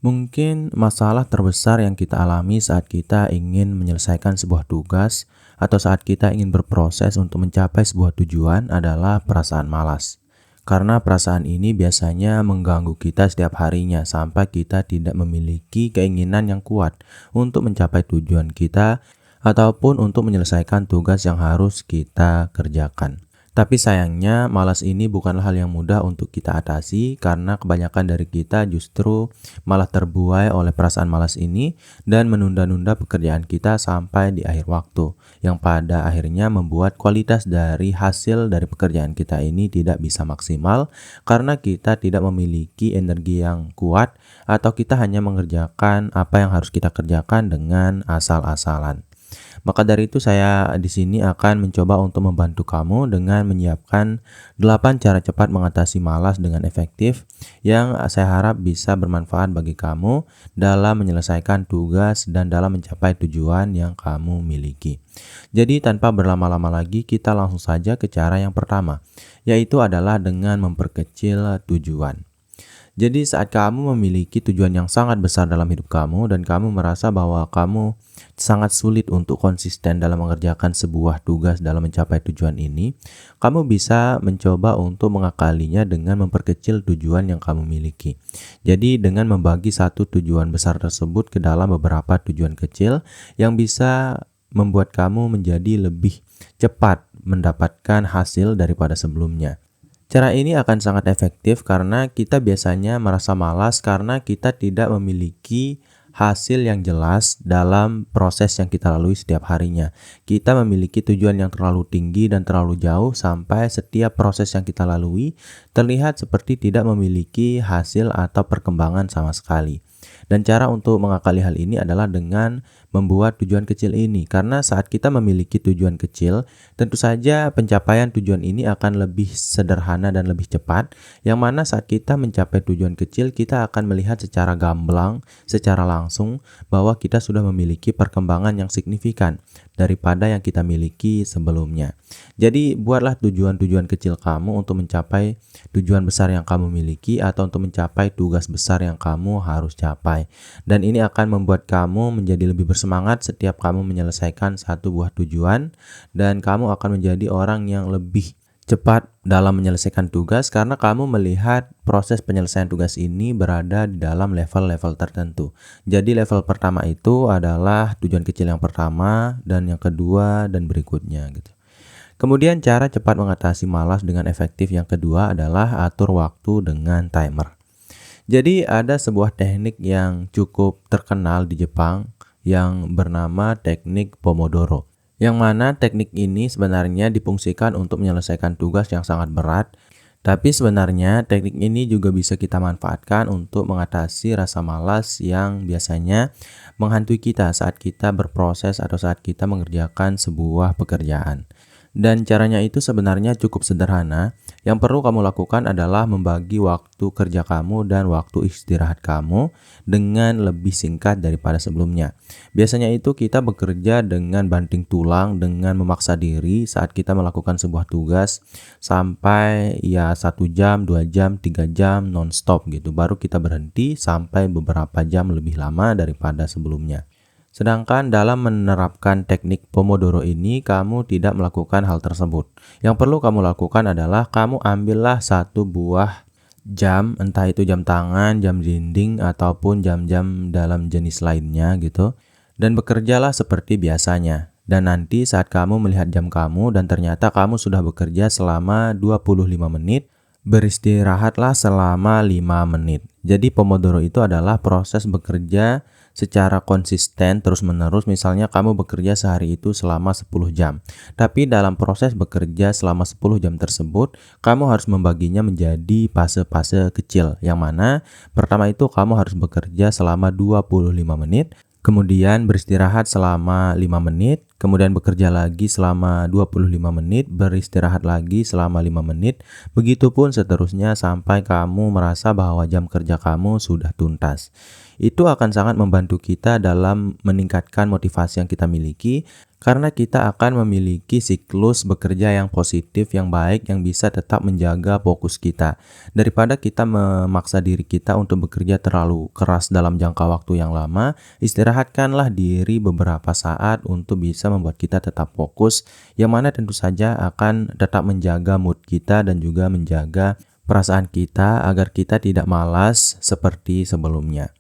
Mungkin masalah terbesar yang kita alami saat kita ingin menyelesaikan sebuah tugas atau saat kita ingin berproses untuk mencapai sebuah tujuan adalah perasaan malas. Karena perasaan ini biasanya mengganggu kita setiap harinya sampai kita tidak memiliki keinginan yang kuat untuk mencapai tujuan kita ataupun untuk menyelesaikan tugas yang harus kita kerjakan. Tapi sayangnya, malas ini bukanlah hal yang mudah untuk kita atasi karena kebanyakan dari kita justru malah terbuai oleh perasaan malas ini dan menunda-nunda pekerjaan kita sampai di akhir waktu, yang pada akhirnya membuat kualitas dari hasil dari pekerjaan kita ini tidak bisa maksimal karena kita tidak memiliki energi yang kuat atau kita hanya mengerjakan apa yang harus kita kerjakan dengan asal-asalan. Maka dari itu saya di sini akan mencoba untuk membantu kamu dengan menyiapkan 8 cara cepat mengatasi malas dengan efektif yang saya harap bisa bermanfaat bagi kamu dalam menyelesaikan tugas dan dalam mencapai tujuan yang kamu miliki. Jadi tanpa berlama-lama lagi kita langsung saja ke cara yang pertama, yaitu adalah dengan memperkecil tujuan. Jadi saat kamu memiliki tujuan yang sangat besar dalam hidup kamu dan kamu merasa bahwa kamu sangat sulit untuk konsisten dalam mengerjakan sebuah tugas dalam mencapai tujuan ini, kamu bisa mencoba untuk mengakalinya dengan memperkecil tujuan yang kamu miliki. Jadi dengan membagi satu tujuan besar tersebut ke dalam beberapa tujuan kecil yang bisa membuat kamu menjadi lebih cepat mendapatkan hasil daripada sebelumnya. Cara ini akan sangat efektif karena kita biasanya merasa malas karena kita tidak memiliki hasil yang jelas dalam proses yang kita lalui setiap harinya. Kita memiliki tujuan yang terlalu tinggi dan terlalu jauh sampai setiap proses yang kita lalui terlihat seperti tidak memiliki hasil atau perkembangan sama sekali. Dan cara untuk mengakali hal ini adalah dengan membuat tujuan kecil ini. Karena saat kita memiliki tujuan kecil, tentu saja pencapaian tujuan ini akan lebih sederhana dan lebih cepat. Yang mana saat kita mencapai tujuan kecil, kita akan melihat secara gamblang, secara langsung bahwa kita sudah memiliki perkembangan yang signifikan daripada yang kita miliki sebelumnya. Jadi buatlah tujuan-tujuan kecil kamu untuk mencapai tujuan besar yang kamu miliki atau untuk mencapai tugas besar yang kamu harus capai. Dan ini akan membuat kamu menjadi lebih bersemangat setiap kamu menyelesaikan satu buah tujuan dan kamu akan menjadi orang yang lebih cepat dalam menyelesaikan tugas karena kamu melihat proses penyelesaian tugas ini berada di dalam level-level tertentu. Jadi level pertama itu adalah tujuan kecil yang pertama dan yang kedua dan berikutnya gitu. Kemudian cara cepat mengatasi malas dengan efektif yang kedua adalah atur waktu dengan timer. Jadi ada sebuah teknik yang cukup terkenal di Jepang yang bernama teknik Pomodoro. Yang mana teknik ini sebenarnya difungsikan untuk menyelesaikan tugas yang sangat berat. Tapi sebenarnya teknik ini juga bisa kita manfaatkan untuk mengatasi rasa malas yang biasanya menghantui kita saat kita berproses atau saat kita mengerjakan sebuah pekerjaan. Dan caranya itu sebenarnya cukup sederhana. Yang perlu kamu lakukan adalah membagi waktu kerja kamu dan waktu istirahat kamu dengan lebih singkat daripada sebelumnya. Biasanya itu kita bekerja dengan banting tulang, dengan memaksa diri saat kita melakukan sebuah tugas sampai 1 jam, 2 jam, 3 jam non-stop gitu. Baru kita berhenti sampai beberapa jam lebih lama daripada sebelumnya. Sedangkan dalam menerapkan teknik Pomodoro ini, kamu tidak melakukan hal tersebut. Yang perlu kamu lakukan adalah kamu ambillah satu buah jam, entah itu jam tangan, jam dinding, ataupun jam-jam dalam jenis lainnya gitu. Dan bekerjalah seperti biasanya. Dan nanti saat kamu melihat jam kamu dan ternyata kamu sudah bekerja selama 25 menit, beristirahatlah selama 5 menit. Jadi Pomodoro itu adalah proses bekerja secara konsisten terus-menerus. Misalnya kamu bekerja sehari itu selama 10 jam. Tapi dalam proses bekerja selama 10 jam tersebut, kamu harus membaginya menjadi fase-fase kecil. Yang mana pertama itu kamu harus bekerja selama 25 menit. Kemudian beristirahat selama 5 menit, kemudian bekerja lagi selama 25 menit, beristirahat lagi selama 5 menit, begitupun seterusnya sampai kamu merasa bahwa jam kerja kamu sudah tuntas. Itu akan sangat membantu kita dalam meningkatkan motivasi yang kita miliki, Karena kita akan memiliki siklus bekerja yang positif, yang baik, yang bisa tetap menjaga fokus kita. Daripada kita memaksa diri kita untuk bekerja terlalu keras dalam jangka waktu yang lama, istirahatkanlah diri beberapa saat untuk bisa membuat kita tetap fokus, yang mana tentu saja akan tetap menjaga mood kita dan juga menjaga perasaan kita agar kita tidak malas seperti sebelumnya.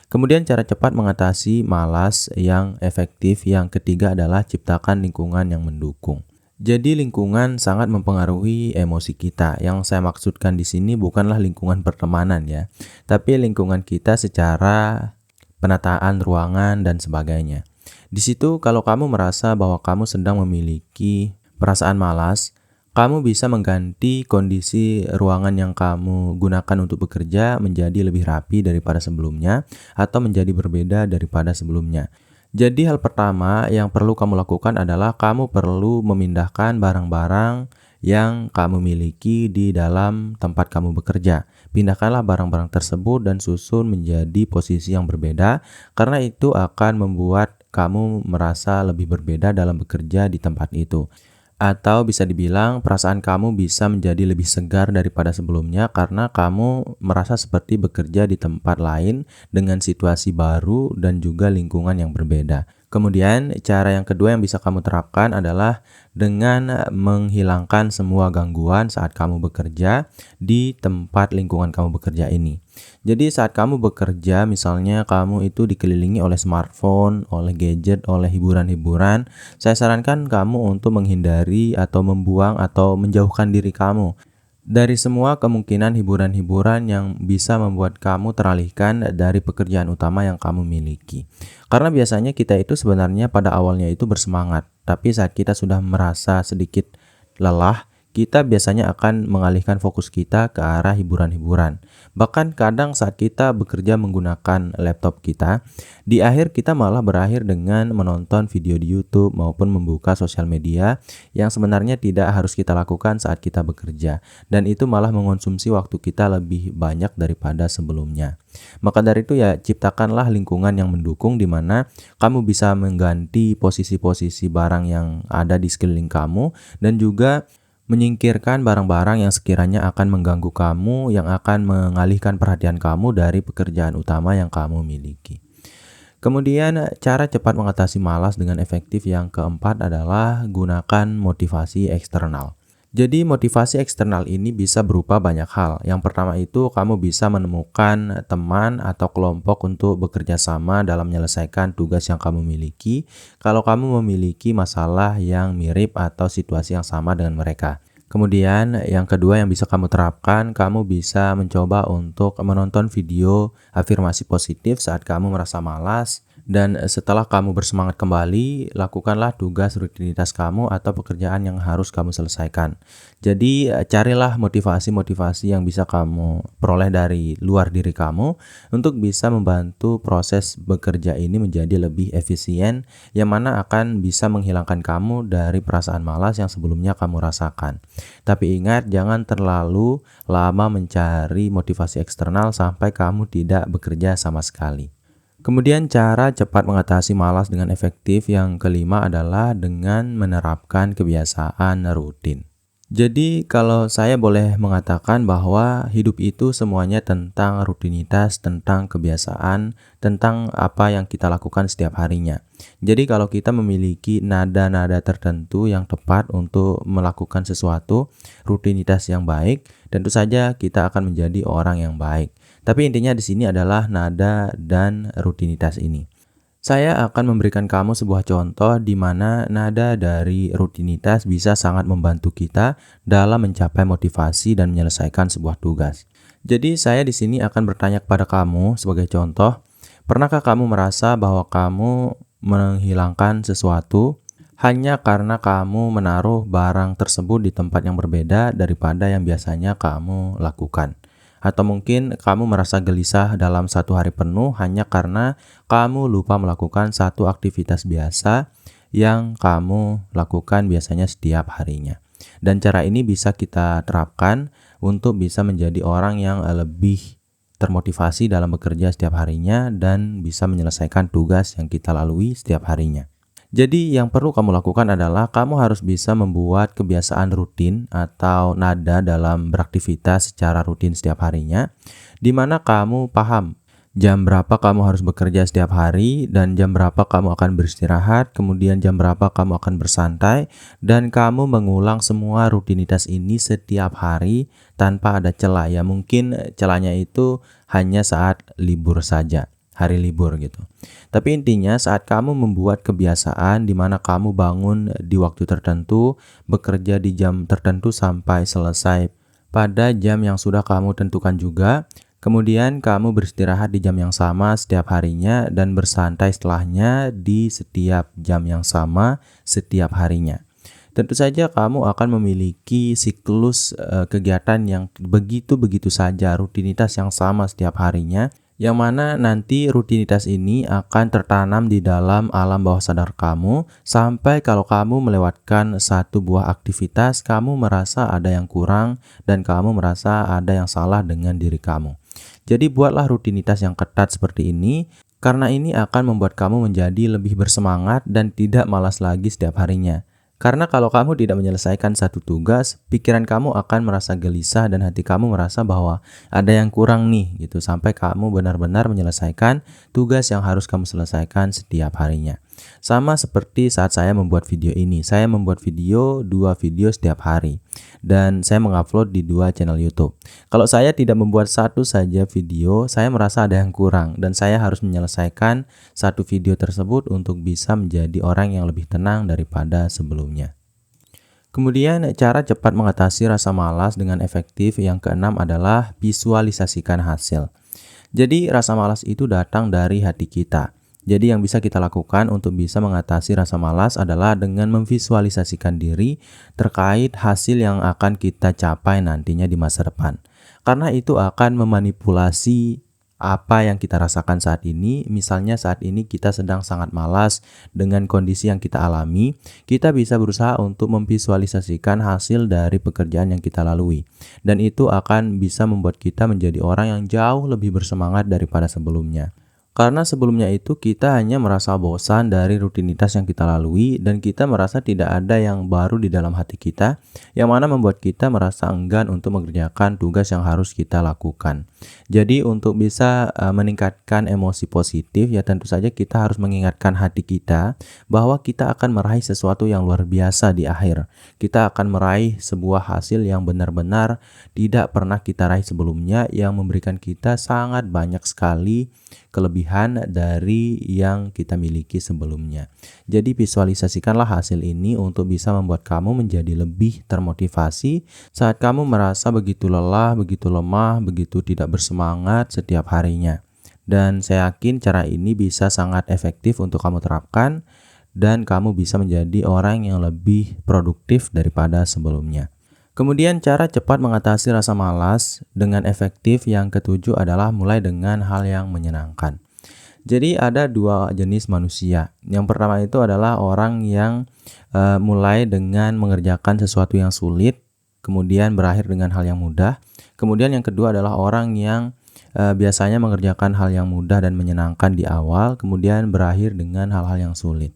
Kemudian cara cepat mengatasi malas yang efektif yang ketiga adalah ciptakan lingkungan yang mendukung. Jadi lingkungan sangat mempengaruhi emosi kita. Yang saya maksudkan di sini bukanlah lingkungan pertemanan ya, tapi lingkungan kita secara penataan ruangan dan sebagainya. Di situ kalau kamu merasa bahwa kamu sedang memiliki perasaan malas, kamu bisa mengganti kondisi ruangan yang kamu gunakan untuk bekerja menjadi lebih rapi daripada sebelumnya atau menjadi berbeda daripada sebelumnya. Jadi hal pertama yang perlu kamu lakukan adalah kamu perlu memindahkan barang-barang yang kamu miliki di dalam tempat kamu bekerja. Pindahkanlah barang-barang tersebut dan susun menjadi posisi yang berbeda, karena itu akan membuat kamu merasa lebih berbeda dalam bekerja di tempat itu. Atau bisa dibilang perasaan kamu bisa menjadi lebih segar daripada sebelumnya karena kamu merasa seperti bekerja di tempat lain dengan situasi baru dan juga lingkungan yang berbeda. Kemudian cara yang kedua yang bisa kamu terapkan adalah dengan menghilangkan semua gangguan saat kamu bekerja di tempat lingkungan kamu bekerja ini. Jadi saat kamu bekerja, misalnya kamu itu dikelilingi oleh smartphone, oleh gadget, oleh hiburan-hiburan, saya sarankan kamu untuk menghindari atau membuang atau menjauhkan diri kamu dari semua kemungkinan hiburan-hiburan yang bisa membuat kamu teralihkan dari pekerjaan utama yang kamu miliki. Karena biasanya kita itu sebenarnya pada awalnya itu bersemangat, tapi saat kita sudah merasa sedikit lelah, kita biasanya akan mengalihkan fokus kita ke arah hiburan-hiburan. Bahkan kadang saat kita bekerja menggunakan laptop kita, di akhir kita malah berakhir dengan menonton video di YouTube maupun membuka sosial media yang sebenarnya tidak harus kita lakukan saat kita bekerja. Dan itu malah mengonsumsi waktu kita lebih banyak daripada sebelumnya. Maka dari itu ya ciptakanlah lingkungan yang mendukung di mana kamu bisa mengganti posisi-posisi barang yang ada di sekeliling kamu dan juga menyingkirkan barang-barang yang sekiranya akan mengganggu kamu, yang akan mengalihkan perhatian kamu dari pekerjaan utama yang kamu miliki. Kemudian cara cepat mengatasi malas dengan efektif yang keempat adalah gunakan motivasi eksternal. Jadi motivasi eksternal ini bisa berupa banyak hal. Yang pertama itu kamu bisa menemukan teman atau kelompok untuk bekerja sama dalam menyelesaikan tugas yang kamu miliki kalau kamu memiliki masalah yang mirip atau situasi yang sama dengan mereka. Kemudian yang kedua yang bisa kamu terapkan, kamu bisa mencoba untuk menonton video afirmasi positif saat kamu merasa malas. Dan setelah kamu bersemangat kembali, lakukanlah tugas rutinitas kamu atau pekerjaan yang harus kamu selesaikan. Jadi carilah motivasi-motivasi yang bisa kamu peroleh dari luar diri kamu untuk bisa membantu proses bekerja ini menjadi lebih efisien, yang mana akan bisa menghilangkan kamu dari perasaan malas yang sebelumnya kamu rasakan. Tapi ingat, jangan terlalu lama mencari motivasi eksternal sampai kamu tidak bekerja sama sekali. Kemudian cara cepat mengatasi malas dengan efektif yang kelima adalah dengan menerapkan kebiasaan rutin. Jadi kalau saya boleh mengatakan bahwa hidup itu semuanya tentang rutinitas, tentang kebiasaan, tentang apa yang kita lakukan setiap harinya. Jadi kalau kita memiliki nada-nada tertentu yang tepat untuk melakukan sesuatu, rutinitas yang baik, tentu saja kita akan menjadi orang yang baik. Tapi intinya di sini adalah nada dan rutinitas ini. Saya akan memberikan kamu sebuah contoh di mana nada dari rutinitas bisa sangat membantu kita dalam mencapai motivasi dan menyelesaikan sebuah tugas. Jadi saya di sini akan bertanya kepada kamu sebagai contoh, pernahkah kamu merasa bahwa kamu menghilangkan sesuatu hanya karena kamu menaruh barang tersebut di tempat yang berbeda daripada yang biasanya kamu lakukan? Atau mungkin kamu merasa gelisah dalam satu hari penuh hanya karena kamu lupa melakukan satu aktivitas biasa yang kamu lakukan biasanya setiap harinya. Dan cara ini bisa kita terapkan untuk bisa menjadi orang yang lebih termotivasi dalam bekerja setiap harinya dan bisa menyelesaikan tugas yang kita lalui setiap harinya. Jadi yang perlu kamu lakukan adalah kamu harus bisa membuat kebiasaan rutin atau nada dalam beraktivitas secara rutin setiap harinya, di mana kamu paham jam berapa kamu harus bekerja setiap hari dan jam berapa kamu akan beristirahat, kemudian jam berapa kamu akan bersantai, dan kamu mengulang semua rutinitas ini setiap hari tanpa ada celah. Ya mungkin celahnya itu hanya saat libur saja, hari libur gitu. Tapi intinya saat kamu membuat kebiasaan di mana kamu bangun di waktu tertentu, bekerja di jam tertentu sampai selesai pada jam yang sudah kamu tentukan juga, kemudian kamu beristirahat di jam yang sama setiap harinya dan bersantai setelahnya di setiap jam yang sama setiap harinya. Tentu saja kamu akan memiliki siklus kegiatan yang begitu-begitu saja, rutinitas yang sama setiap harinya, yang mana nanti rutinitas ini akan tertanam di dalam alam bawah sadar kamu sampai kalau kamu melewatkan satu buah aktivitas, kamu merasa ada yang kurang dan kamu merasa ada yang salah dengan diri kamu. Jadi buatlah rutinitas yang ketat seperti ini, karena ini akan membuat kamu menjadi lebih bersemangat dan tidak malas lagi setiap harinya. Karena kalau kamu tidak menyelesaikan satu tugas, pikiran kamu akan merasa gelisah dan hati kamu merasa bahwa ada yang kurang nih gitu sampai kamu benar-benar menyelesaikan tugas yang harus kamu selesaikan setiap harinya. Sama seperti saat saya membuat video ini, saya membuat video 2 video setiap hari dan saya mengupload di 2 channel YouTube. Kalau saya tidak membuat satu saja video, saya merasa ada yang kurang dan saya harus menyelesaikan satu video tersebut untuk bisa menjadi orang yang lebih tenang daripada sebelumnya. Kemudian cara cepat mengatasi rasa malas dengan efektif yang keenam adalah visualisasikan hasil. Jadi rasa malas itu datang dari hati kita. Jadi yang bisa kita lakukan untuk bisa mengatasi rasa malas adalah dengan memvisualisasikan diri terkait hasil yang akan kita capai nantinya di masa depan. Karena itu akan memanipulasi apa yang kita rasakan saat ini. Misalnya saat ini kita sedang sangat malas dengan kondisi yang kita alami, kita bisa berusaha untuk memvisualisasikan hasil dari pekerjaan yang kita lalui. Dan itu akan bisa membuat kita menjadi orang yang jauh lebih bersemangat daripada sebelumnya. Karena sebelumnya itu kita hanya merasa bosan dari rutinitas yang kita lalui dan kita merasa tidak ada yang baru di dalam hati kita, yang mana membuat kita merasa enggan untuk mengerjakan tugas yang harus kita lakukan. Jadi untuk bisa meningkatkan emosi positif, ya tentu saja kita harus mengingatkan hati kita bahwa kita akan meraih sesuatu yang luar biasa di akhir. Kita akan meraih sebuah hasil yang benar-benar tidak pernah kita raih sebelumnya, yang memberikan kita sangat banyak sekali kelebihan dari yang kita miliki sebelumnya. Jadi visualisasikanlah hasil ini untuk bisa membuat kamu menjadi lebih termotivasi saat kamu merasa begitu lelah, begitu lemah, begitu tidak bersemangat setiap harinya. Dan saya yakin cara ini bisa sangat efektif untuk kamu terapkan dan kamu bisa menjadi orang yang lebih produktif daripada sebelumnya. Kemudian cara cepat mengatasi rasa malas dengan efektif yang ketujuh adalah mulai dengan hal yang menyenangkan. Jadi ada 2 jenis manusia. Yang pertama itu adalah orang yang mulai dengan mengerjakan sesuatu yang sulit, kemudian berakhir dengan hal yang mudah. Kemudian yang kedua adalah orang yang biasanya mengerjakan hal yang mudah dan menyenangkan di awal, kemudian berakhir dengan hal-hal yang sulit.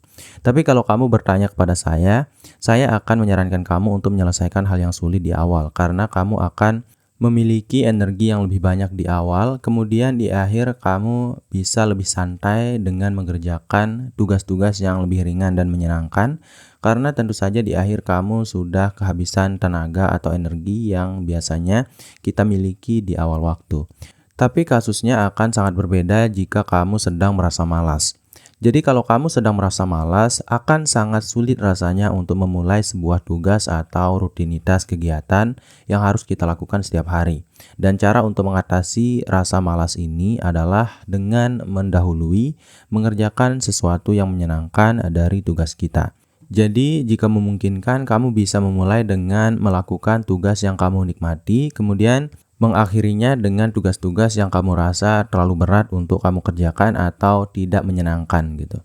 Tapi kalau kamu bertanya kepada saya akan menyarankan kamu untuk menyelesaikan hal yang sulit di awal, karena kamu akan memiliki energi yang lebih banyak di awal, kemudian di akhir kamu bisa lebih santai dengan mengerjakan tugas-tugas yang lebih ringan dan menyenangkan, karena tentu saja di akhir kamu sudah kehabisan tenaga atau energi yang biasanya kita miliki di awal waktu. Tapi kasusnya akan sangat berbeda jika kamu sedang merasa malas. Jadi kalau kamu sedang merasa malas, akan sangat sulit rasanya untuk memulai sebuah tugas atau rutinitas kegiatan yang harus kita lakukan setiap hari. Dan cara untuk mengatasi rasa malas ini adalah dengan mendahului mengerjakan sesuatu yang menyenangkan dari tugas kita. Jadi jika memungkinkan, kamu bisa memulai dengan melakukan tugas yang kamu nikmati, kemudian mengakhirinya dengan tugas-tugas yang kamu rasa terlalu berat untuk kamu kerjakan atau tidak menyenangkan gitu.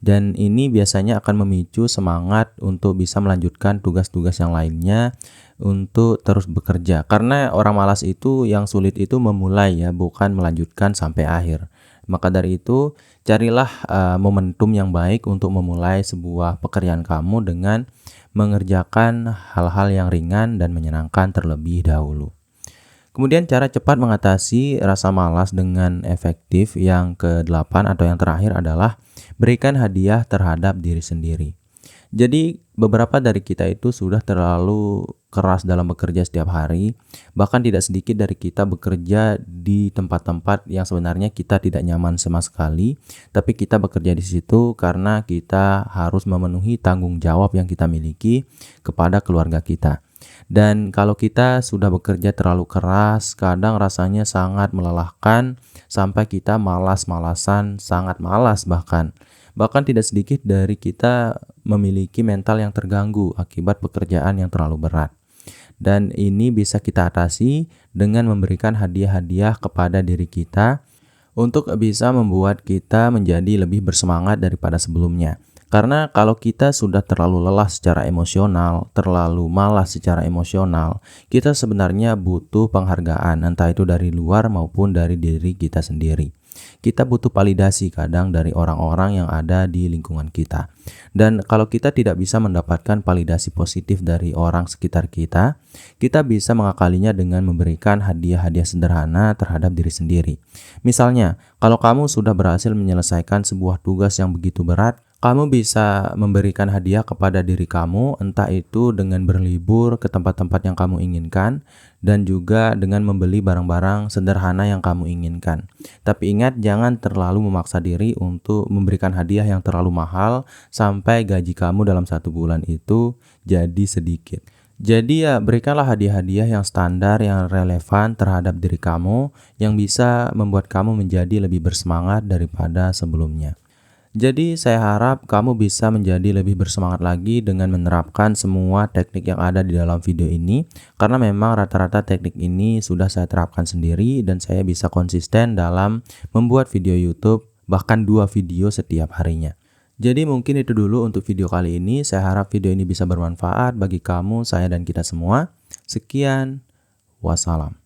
Dan ini biasanya akan memicu semangat untuk bisa melanjutkan tugas-tugas yang lainnya untuk terus bekerja. Karena orang malas itu yang sulit itu memulai ya, bukan melanjutkan sampai akhir. Maka dari itu, carilah momentum yang baik untuk memulai sebuah pekerjaan kamu dengan mengerjakan hal-hal yang ringan dan menyenangkan terlebih dahulu. Kemudian cara cepat mengatasi rasa malas dengan efektif yang ke-8 atau yang terakhir adalah berikan hadiah terhadap diri sendiri. Jadi beberapa dari kita itu sudah terlalu keras dalam bekerja setiap hari, bahkan tidak sedikit dari kita bekerja di tempat-tempat yang sebenarnya kita tidak nyaman sama sekali, tapi kita bekerja di situ karena kita harus memenuhi tanggung jawab yang kita miliki kepada keluarga kita. Dan kalau kita sudah bekerja terlalu keras, kadang rasanya sangat melelahkan sampai kita malas-malasan, sangat malas bahkan. Bahkan tidak sedikit dari kita memiliki mental yang terganggu akibat pekerjaan yang terlalu berat. Dan ini bisa kita atasi dengan memberikan hadiah-hadiah kepada diri kita untuk bisa membuat kita menjadi lebih bersemangat daripada sebelumnya. Karena kalau kita sudah terlalu lelah secara emosional, terlalu malas secara emosional, kita sebenarnya butuh penghargaan, entah itu dari luar maupun dari diri kita sendiri. Kita butuh validasi kadang dari orang-orang yang ada di lingkungan kita. Dan kalau kita tidak bisa mendapatkan validasi positif dari orang sekitar kita, kita bisa mengakalinya dengan memberikan hadiah-hadiah sederhana terhadap diri sendiri. Misalnya, kalau kamu sudah berhasil menyelesaikan sebuah tugas yang begitu berat, kamu bisa memberikan hadiah kepada diri kamu, entah itu dengan berlibur ke tempat-tempat yang kamu inginkan, dan juga dengan membeli barang-barang sederhana yang kamu inginkan. Tapi ingat, jangan terlalu memaksa diri untuk memberikan hadiah yang terlalu mahal, sampai gaji kamu dalam 1 bulan itu jadi sedikit. Jadi ya, berikanlah hadiah-hadiah yang standar, yang relevan terhadap diri kamu, yang bisa membuat kamu menjadi lebih bersemangat daripada sebelumnya. Jadi saya harap kamu bisa menjadi lebih bersemangat lagi dengan menerapkan semua teknik yang ada di dalam video ini, karena memang rata-rata teknik ini sudah saya terapkan sendiri dan saya bisa konsisten dalam membuat video YouTube, bahkan 2 video setiap harinya. Jadi mungkin itu dulu untuk video kali ini. Saya harap video ini bisa bermanfaat bagi kamu, saya, dan kita semua. Sekian, wassalam.